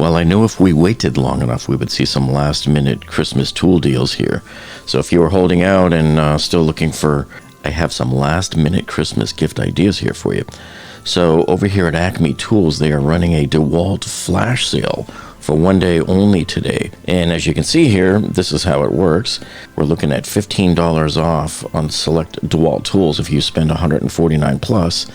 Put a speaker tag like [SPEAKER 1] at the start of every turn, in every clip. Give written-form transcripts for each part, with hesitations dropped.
[SPEAKER 1] Well, I know if we waited long enough, we would see some last-minute Christmas tool deals here. So if you were holding out and still looking for, I have some last-minute Christmas gift ideas here for you. So over here at ACME Tools, they are running a Dewalt flash sale for one day only today. And as you can see here, this is how it works. We're looking at $15 off on select Dewalt tools if you spend $149 plus,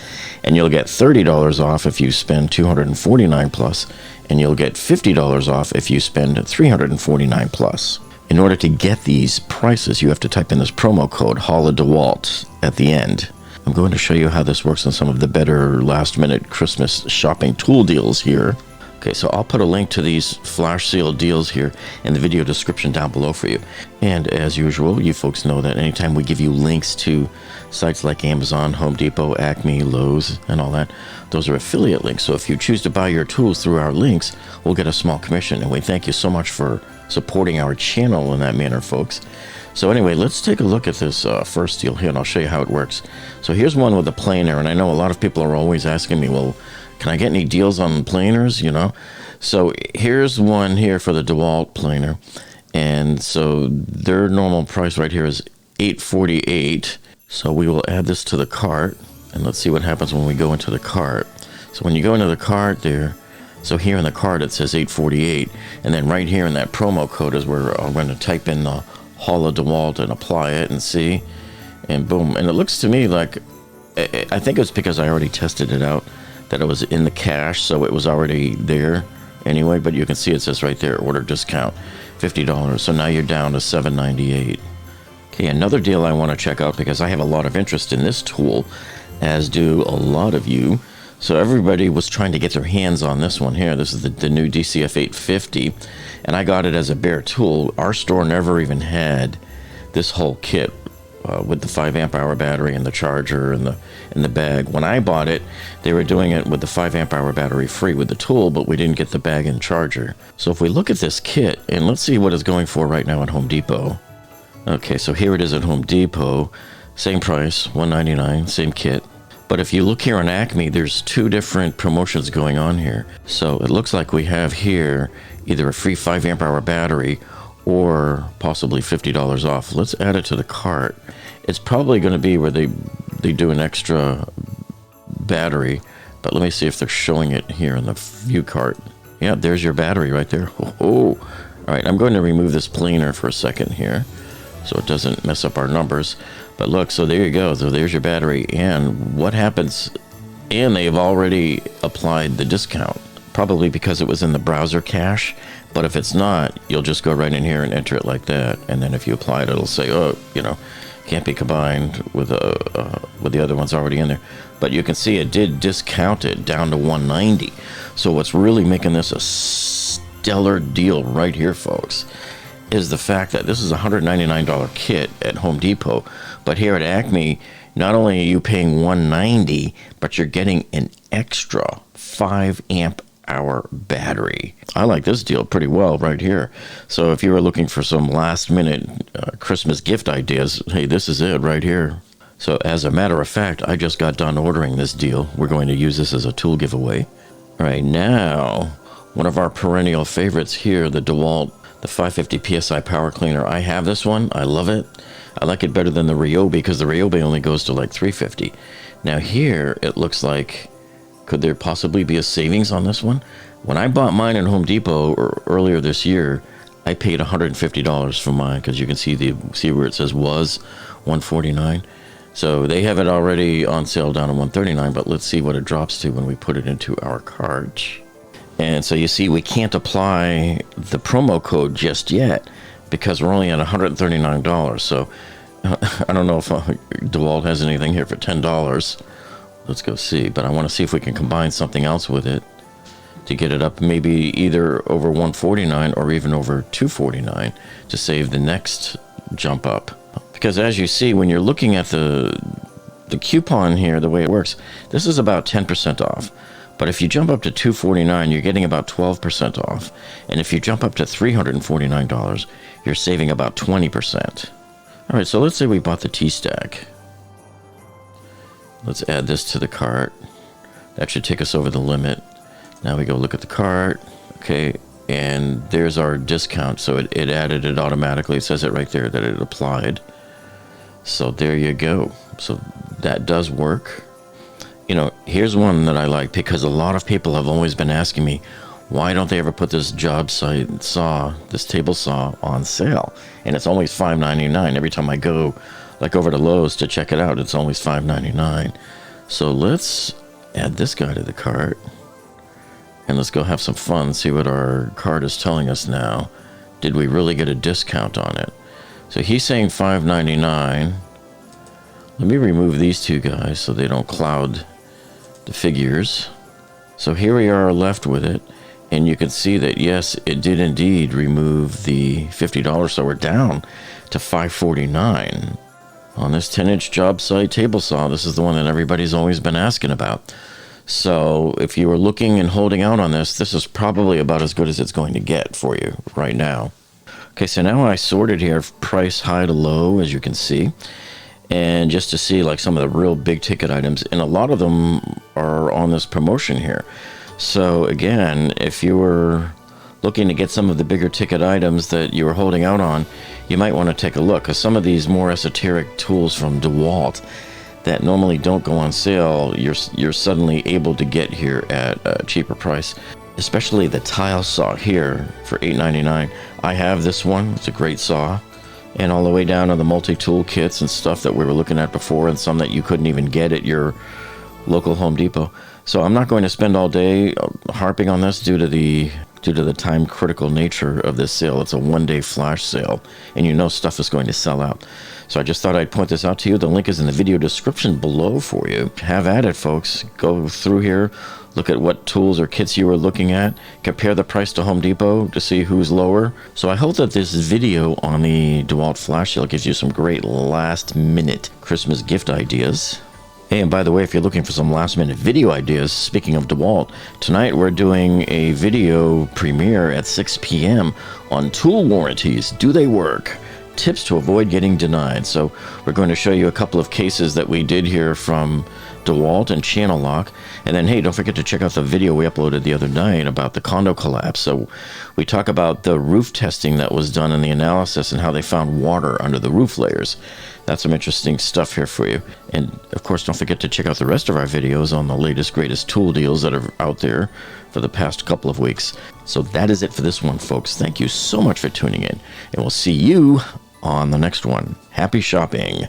[SPEAKER 1] and you'll get $30 off if you spend $249 plus, and you'll get $50 off if you spend $349 plus. In order to get these prices, you have to type in this promo code HOLADEWALT at the end. I'm going to show you how this works on some of the better last-minute Christmas shopping tool deals here. Okay, so I'll put a link to these flash sale deals here in the video description down below for you. And as usual, you folks know that anytime we give you links to sites like Amazon, Home Depot, Acme, Lowe's, and all that, those are affiliate links. So if you choose to buy your tools through our links, we'll get a small commission. And we thank you so much for supporting our channel in that manner, folks. So anyway, let's take a look at this first deal here, and I'll show you how it works. So here's one with a planer, and I know a lot of people are always asking me, well, can I get any deals on planers, you know? So here's one here for the Dewalt Planer. And so their normal price right here is $848. So we will add this to the cart, and let's see what happens when we go into the cart. So when you go into the cart there, so here in the cart it says $848, and then right here in that promo code is where I'm going to type in the Holla DeWalt and apply it and see, and boom. And it looks to me like, I think it's because I already tested it out, that it was in the cache, so it was already there anyway, but you can see it says right there, order discount, $50. So now you're down to $798. Okay, another deal I want to check out because I have a lot of interest in this tool, as do a lot of you. So everybody was trying to get their hands on this one here. This is the new DCF 850, and I got it as a bare tool. Our store never even had this whole kit with the 5 amp hour battery and the charger and the bag. When I bought it, they were doing it with the 5 amp hour battery free with the tool, but we didn't get the bag and charger. So if we look at this kit, and let's see what it's going for right now at Home Depot. Okay, so here it is at Home Depot. Same price, $199, same kit. But if you look here on Acme, there's two different promotions going on here. So it looks like we have here either a free 5 amp hour battery or possibly $50 off. Let's add it to the cart. It's probably going to be where they do an extra battery, but let me see if they're showing it here in the view cart. Yeah, there's your battery right there. Oh. All right, I'm going to remove this planer for a second here so it doesn't mess up our numbers. But look, so there you go. So there's your battery. And what happens? And they've already applied the discount, probably because it was in the browser cache. But if it's not, you'll just go right in here and enter it like that. And then if you apply it, it'll say, oh, you know, can't be combined with the other ones already in there. But you can see it did discount it down to $190. So what's really making this a stellar deal right here, folks, is the fact that this is a $199 kit at Home Depot, but here at Acme, not only are you paying $190, but you're getting an extra 5 amp hour battery. I like this deal pretty well right here. So if you were looking for some last minute Christmas gift ideas, hey, this is it right here. So as a matter of fact, I just got done ordering this deal. We're going to use this as a tool giveaway. All right, now, one of our perennial favorites here, the Dewalt, the 550 PSI power cleaner. I have this one. I love it. I like it better than the Ryobi because the Ryobi only goes to like 350. Now here, it looks like, could there possibly be a savings on this one? When I bought mine at Home Depot earlier this year, I paid $150 for mine because you can see where it says was $149. So they have it already on sale down to $139, but let's see what it drops to when we put it into our cart. And so you see, we can't apply the promo code just yet because we're only at $139. So I don't know if Dewalt has anything here for $10. Let's go see. But I want to see if we can combine something else with it to get it up maybe either over $149 or even over $249 to save the next jump up. Because as you see, when you're looking at the coupon here, the way it works, this is about 10% off. But if you jump up to $249, you're getting about 12% off. And if you jump up to $349, you're saving about 20%. All right, so let's say we bought the T-Stack. Let's add this to the cart. That should take us over the limit. Now we go look at the cart. Okay, and there's our discount. So it added it automatically. It says it right there that it applied. So there you go. So that does work. You know, here's one that I like, because a lot of people have always been asking me, why don't they ever put this job site saw, this table saw, on sale? And it's always $5.99. Every time I go, like, over to Lowe's to check it out, it's always $5.99. So let's add this guy to the cart. And let's go have some fun, see what our cart is telling us now. Did we really get a discount on it? So he's saying $5.99. Let me remove these two guys so they don't cloud the figures. So here we are left with it. And you can see that, yes, it did indeed remove the $50. So we're down to $5.49 on this 10-inch job site table saw. This is the one that everybody's always been asking about. So if you were looking and holding out on this, this is probably about as good as it's going to get for you right now. Okay, so now I sorted here price high to low, as you can see. And just to see like some of the real big ticket items, and a lot of them are on this promotion here. So again, if you were looking to get some of the bigger ticket items that you were holding out on, you might want to take a look, because some of these more esoteric tools from Dewalt that normally don't go on sale, you're suddenly able to get here at a cheaper price. Especially the tile saw here for $8.99. I have this one. It's a great saw. And all the way down to the multi-tool kits and stuff that we were looking at before, and some that you couldn't even get at your local Home Depot. So I'm not going to spend all day harping on this due to the time critical nature of this sale. It's a one-day flash sale, and you know stuff is going to sell out. So I just thought I'd point this out to you. The link is in the video description below for you. Have at it, folks. Go through here, look at what tools or kits you were looking at, compare the price to Home Depot to see who's lower. So I hope that this video on the Dewalt flash sale gives you some great last-minute Christmas gift ideas. Hey, and by the way, if you're looking for some last-minute video ideas, speaking of Dewalt, tonight we're doing a video premiere at 6 p.m. on tool warranties. Do they work? Tips to avoid getting denied. So we're going to show you a couple of cases that we did here from Dewalt and Channel Lock. And then, hey, don't forget to check out the video we uploaded the other night about the condo collapse. So we talk about the roof testing that was done in the analysis and how they found water under the roof layers. That's some interesting stuff here for you. And of course, don't forget to check out the rest of our videos on the latest, greatest tool deals that are out there for the past couple of weeks. So that is it for this one, folks. Thank you so much for tuning in, and we'll see you on the next one. Happy shopping.